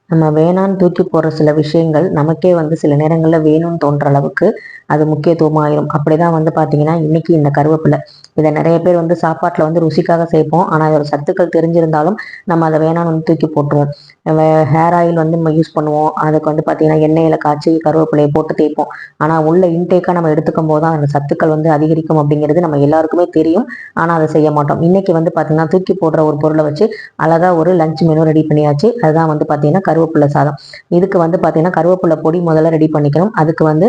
நம்ம வேணான்னு தூக்கி போடுற சில விஷயங்கள் நமக்கே வந்து சில நேரங்களில் வேணும்னு தோன்ற அளவுக்கு அது முக்கியத்துவமாயிரும். அப்படிதான் வந்து பார்த்தீங்கன்னா இன்னைக்கு இந்த கருவேப்பிலை இதை நிறைய பேர் வந்து சாப்பாட்டில் வந்து ருசிக்காக சேர்ப்போம். ஆனால் அதோட சத்துக்கள் தெரிஞ்சிருந்தாலும் நம்ம அதை வேணான்னு வந்து தூக்கி போட்டுருவோம். நம்ம ஹேர் ஆயில் வந்து நம்ம யூஸ் பண்ணுவோம். அதுக்கு வந்து பார்த்தீங்கன்னா எண்ணெயில் காய்ச்சி கருவேப்பிலையை போட்டு தேய்ப்போம். ஆனால் உள்ள இன்டேக்காக நம்ம எடுத்துக்கும் போது தான் அந்த சத்துக்கள் வந்து அதிகரிக்கும் அப்படிங்கிறது நம்ம எல்லாருக்குமே தெரியும். ஆனால் அதை செய்ய மாட்டோம். இன்னைக்கு வந்து பார்த்தீங்கன்னா தூக்கி போடுற ஒரு பொருளை வச்சு அழகா ஒரு லஞ்ச் மெனு ரெடி பண்ணியாச்சு. அதுதான் வந்து பார்த்தீங்கன்னா கருவேப்பிலை சாதம். இதுக்கு வந்து பார்த்தீங்கன்னா கருவேப்பிலை பொடி முதல்ல ரெடி பண்ணிக்கணும். அதுக்கு வந்து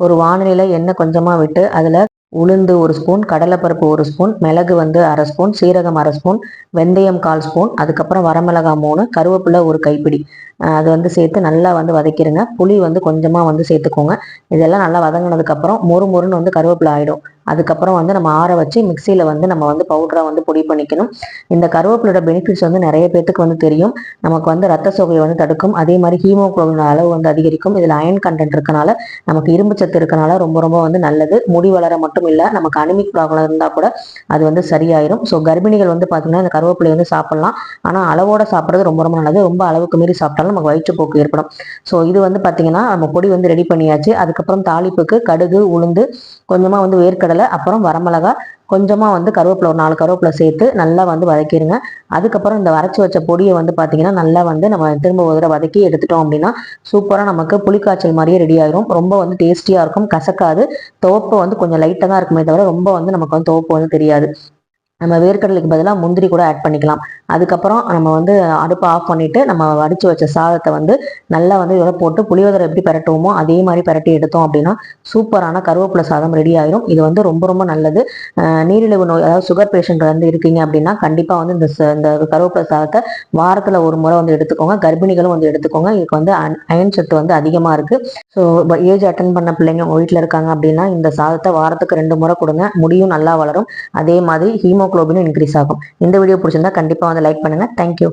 ஒரு வானிலையில எண்ணெய் கொஞ்சமா விட்டு அதுல உளுந்து 1 ஸ்பூன், கடலைப்பருப்பு 1 ஸ்பூன், மிளகு வந்து 1/2 ஸ்பூன், சீரகம் 1/2 ஸ்பூன், வெந்தயம் 1/4 ஸ்பூன், அதுக்கப்புறம் வரமிளகாய் 3, கருவேப்பிலை 1 கைப்பிடி அது வந்து சேர்த்து நல்லா வந்து வதக்கிடுங்க. புளி வந்து கொஞ்சமா வந்து சேர்த்துக்கோங்க. இதெல்லாம் நல்லா வதங்கினதுக்கு அப்புறம் மொறு மொறுன்னு வந்து கருவேப்பிலை ஆயிடும். அதுக்கப்புறம் வந்து நம்ம ஆற வச்சு மிக்சியில வந்து நம்ம வந்து பவுடரா வந்து பொடி பண்ணிக்கணும். இந்த கருவேப்பிலோட பெனிஃபிட்ஸ் வந்து நிறைய பேத்துக்கு வந்து தெரியும். நமக்கு வந்து ரத்த சோகையை வந்து தடுக்கும். அதே மாதிரி ஹீமோகுளோபின் அளவு வந்து அதிகரிக்கும். இதுல அயன் கண்டென்ட் இருக்கனால நமக்கு இரும்பு சத்து இருக்கனால ரொம்ப ரொம்ப வந்து நல்லது. முடி வளர மட்டும் இல்ல, நமக்கு அனிமிக் ப்ராப்ளம் இருந்தா கூட அது வந்து சரியாயிரும். ஸோ கர்ப்பிணிகள் வந்து பாத்தீங்கன்னா இந்த கருவேப்பிலை வந்து சாப்பிடலாம். ஆனா அளவோட சாப்பிட்றது ரொம்ப ரொம்ப நல்லது. ரொம்ப அளவுக்கு மீறி சாப்பிட்டாலும் நமக்கு வயிற்றுப்போக்கு ஏற்படும். ஸோ இது வந்து பாத்தீங்கன்னா நம்ம பொடி வந்து ரெடி பண்ணியாச்சு. அதுக்கப்புறம் தாளிப்புக்கு கடுகு, உளுந்து, கொஞ்சமா வந்து வேர்க்கடலை, அப்புறம் வரமிளகா, கொஞ்சமா வந்து கருவேப்பிலை ஒரு 4 கருவேப்பிலை சேர்த்து நல்லா வந்து வதக்கிடுங்க. அதுக்கப்புறம் இந்த அரைச்சி வச்ச பொடியை வந்து பாத்தீங்கன்னா நல்லா வந்து நம்ம திரும்ப ஒரு தடவை வதக்கி எடுத்துட்டோம் அப்படின்னா சூப்பரா நமக்கு புளிக்காய்ச்சல் மாதிரியே ரெடி ஆயிரும். ரொம்ப வந்து டேஸ்டியா இருக்கும், கசக்காது. துவப்பு வந்து கொஞ்சம் லைட்டா தான் இருக்குமே தவிர ரொம்ப வந்து நமக்கு வந்து துவப்பு வந்து தெரியாது. நம்ம வேர்க்கடலைக்கு பதிலாக முந்திரி கூட ஆட் பண்ணிக்கலாம். அதுக்கப்புறம் நம்ம வந்து அடுப்பை ஆஃப் பண்ணிட்டு நம்ம வடிச்சு வச்ச சாதத்தை வந்து நல்லா வந்து இதோட போட்டு புளியோதரை எப்படி பரட்டுவோமோ அதே மாதிரி பரட்டி எடுத்தோம் அப்படின்னா சூப்பரான கருவேப்பிலை சாதம் ரெடி ஆயிரும். இது வந்து ரொம்ப ரொம்ப நல்லது. நீரிழிவு நோய், அதாவது சுகர் பேஷண்ட் வந்து இருக்கீங்க அப்படின்னா கண்டிப்பா வந்து இந்த கருவேப்பிலை சாதத்தை வாரத்துல ஒரு முறை வந்து எடுத்துக்கோங்க. கர்ப்பிணிகளும் வந்து எடுத்துக்கோங்க. இதுக்கு வந்து அயன் சத்து வந்து அதிகமா இருக்கு. ஸோ ஏஜ் அட்டன் பண்ண பிள்ளைங்க உங்க வீட்டில் இருக்காங்க அப்படின்னா இந்த சாதத்தை வாரத்துக்கு 2 முறை கொடுங்க. முடியும் நல்லா வளரும். அதே மாதிரி ஹீமோகுளோபினும் இன்க்ரீஸ் ஆகும். இந்த வீடியோ பிடிச்சிருந்தா கண்டிப்பா வந்து லைக் பண்ணுங்க. தேங்க்யூ.